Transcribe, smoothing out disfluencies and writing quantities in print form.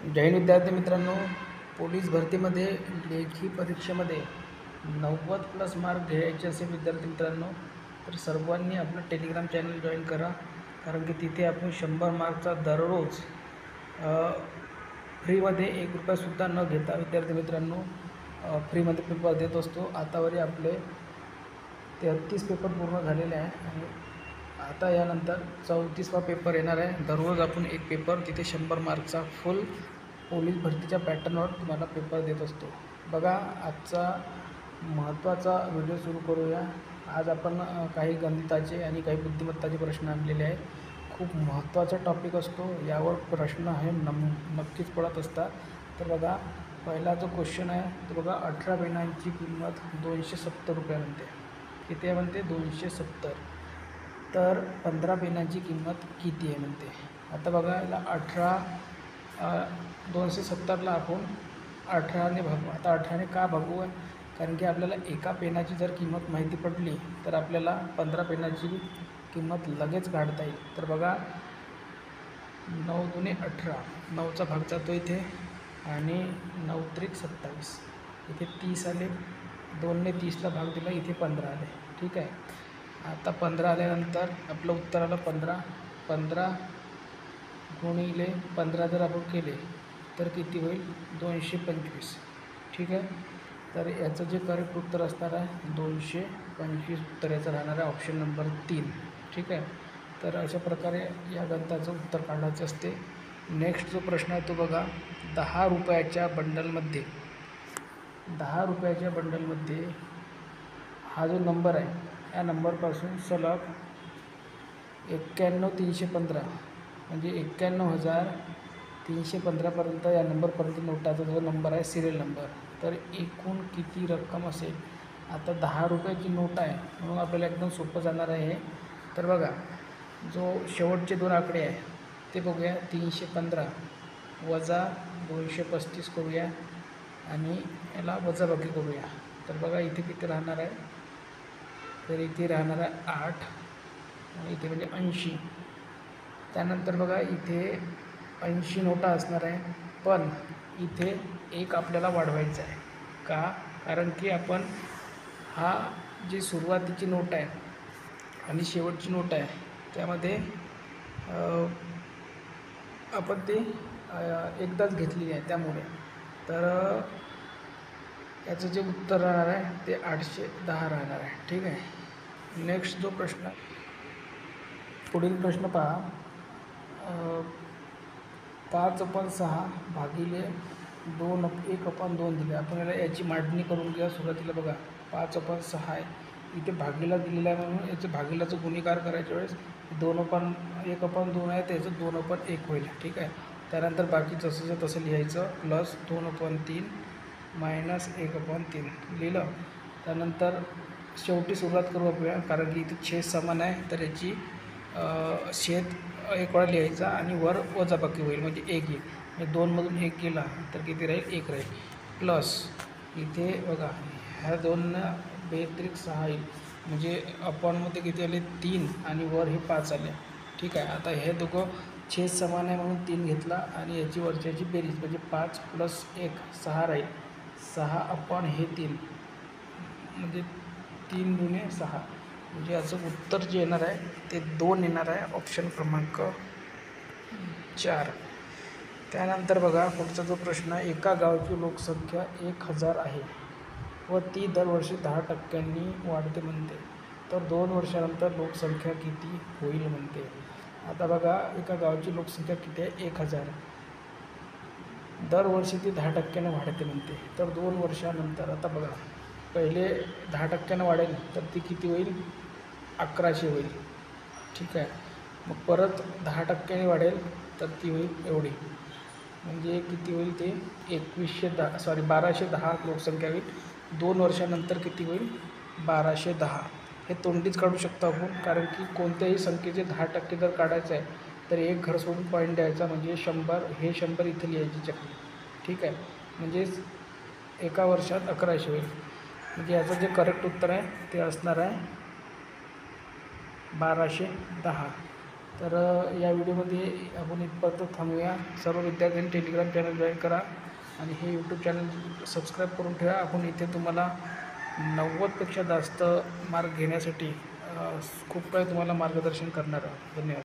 जय हिंद विद्यार्थी मित्रांनो, पोलीस भरतीमध्ये लेखी परीक्षेमध्ये 90+ मार्क घ्यायचे असेल विद्यार्थी मित्रांनो, तर सर्वांनी आपलं टेलिग्राम चॅनल जॉईन करा. कारण की तिथे आपण 100 मार्कचा दररोज फ्रीमध्ये ₹1सुद्धा न घेता विद्यार्थी मित्रांनो फ्रीमध्ये पेपर देत असतो. आतावरी आपले 33 पेपर पूर्ण झालेले आहे आणि आता यानंतर 34वा पेपर येणार आहे. दररोज आपण एक पेपर तिथे 100 मार्कचा फुल पोलीस भरतीच्या पॅटर्नवर तुम्हाला पेपर देत असतो. बघा, आजचा महत्त्वाचा व्हिडिओ सुरू करूया. आज आपण काही गणिताचे आणि काही बुद्धिमत्ताचे प्रश्न आणलेले आहे. खूप महत्त्वाचा टॉपिक असतो, यावर प्रश्न हे नक्कीच पडत असतात. तर बघा, पहिला जो क्वेश्चन आहे तो बघा, 18 पेनांची किंमत ₹270 म्हणते. किती आहे म्हणते? 270. तर 15 पेनांची किंमत किती आहे म्हणते. आता बघा, याला 270ला आपण 18ने भागू. आता 18ने का भागू? कारण की आपल्याला एका पेनाची जर किंमत माहिती पडली तर आपल्याला 15 पेनाची किंमत लगेच काढता येईल. तर बघा, 9 दुने 18, 9चा भाग जातो इथे आणि 9 त्रिक 27, इथे 30 आले. 2ने 30ला भाग दिला, इथे 15 आले. ठीक आहे. आता 15 आल्यानंतर आपलं उत्तर आलं 15. 15 गुणिले 15 जर आपण केले तर किती होईल? 225. ठीक आहे. तर याचं जे करेक्ट उत्तर असणार आहे 225 उत्तर याचं राहणार आहे ऑप्शन नंबर 3. ठीक आहे. तर अशा प्रकारे या गणिताचं उत्तर काढायचं असते. नेक्स्ट जो प्रश्न आहे तो बघा, 10 रुपयाच्या बंडलमध्ये 10 रुपयाच्या बंडलमध्ये हा जो नंबर आहे या नंबरपासून सलग 91,315 म्हणजे 91,315पर्यंत या नंबरपर्यंत नोटाचा जो नंबर आहे सिरियल नंबर, तर एकूण किती रक्कम असेल? आता 10 रुपयाची नोट आहे म्हणून आपल्याला एकदम सोपं जाणार आहे हे. तर बघा, जो शेवटचे दोन आकडे आहे ते बघूया. 315 वजा 235 करूया आणि याला वजाबाकी करूया. तर बघा, इथे किती राहणार आहे? तर इथे राहणार आहे 8 आणि इथे म्हणजे 80. त्यानंतर बघा, इथे 80 नोटा असणार आहे, पण इथे एक आपल्याला वाढवायचा आहे. का? कारण की आपण हा जी सुरुवातीची नोट आहे आणि शेवटची नोट आहे त्यामध्ये आपण ते एकदाच घेतलेली आहे. त्यामुळे तर याचं जे उत्तर राहणार आहे ते 810 राहणार आहे. ठीक आहे. नेक्स्ट जो प्रश्न, पुढील प्रश्न पहा. 5/6 भागिले 1/2 दिले. आपण याची मांडणी करून घ्या. सुरुवातीला बघा, 5/6 आहे, इथे भागीला दिलेला आहे म्हणून याचं भागीलाचं गुणाकार करायच्या वेळेस 1/2 आहे, त्याचं 2/1 होईल. ठीक आहे. त्यानंतर बाकी जसंच्या तसं लिहायचं, प्लस 2/3 मायनस 1/3 लिहिलं. त्यानंतर शेवटी सुरुवात करू आपल्या, कारण की इथे छेद समान आहे तर याची छेद एक वेळा लिहायचा आणि वर वजाबाकी होईल म्हणजे 1 येईल. म्हणजे 2मधून 1 गेला तर किती राहील? 1 राहील. प्लस इथे बघा, ह्या 2 बेत्रिक 6 येईल म्हणजे अपॉनमध्ये किती आले? 3 आणि वर हे 5 आले. ठीक आहे. आता हे दोघं छेद समान आहे म्हणून 3 घेतला आणि याची वरच्याची बेरीज म्हणजे 5 + 1 6 राहील. 6/3 म्हणजे 3 दुने 6 म्हणजे याचं उत्तर जे येणार आहे ते 2 येणार आहे, ऑप्शन क्रमांक 4. त्यानंतर बघा, पुढचा जो प्रश्न आहे, एका गावची लोकसंख्या 1000 आहे व ती दरवर्षी 10% वाढते म्हणते. तर 2 वर्षानंतर लोकसंख्या किती होईल म्हणते. आता बघा, एका गावची लोकसंख्या किती आहे? 1000. दरवर्षी ती 10% वाढते म्हणते. तर 2 वर्षानंतर, आता बघा, पहिले 10% वाढेल तर ती किती होईल? 1100 होईल. ठीक आहे. मग परत 10% वाढेल तर ती होईल एवढी, म्हणजे किती होईल ते? 1210 लोकसंख्या होईल. 2 वर्षानंतर किती होईल? 1210. हे तोंडीच काढू शकतो आपण, कारण की कोणत्याही संख्येचे 10% जर काढायचं आहे तर एक घर सोडून पॉईंट द्यायचा, म्हणजे 100, हे 100 इथे लिहायची चकली. ठीक आहे. म्हणजेच एका वर्षात 1100 होईल. म्हणजे याचं जे करेक्ट उत्तर आहे ते असणार आहे 1210. तर या व्हिडिओमध्ये आपण इथपर्यंत थांबूया. सर्व विद्यार्थ्यांनी टेलिग्राम चॅनल जॉईन करा आणि हे यूट्यूब चॅनल सबस्क्राईब करून ठेवा. आपण इथे तुम्हाला 90पेक्षा जास्त मार्क घेण्यासाठी खूप काही तुम्हाला मार्गदर्शन करणार आहोत. धन्यवाद.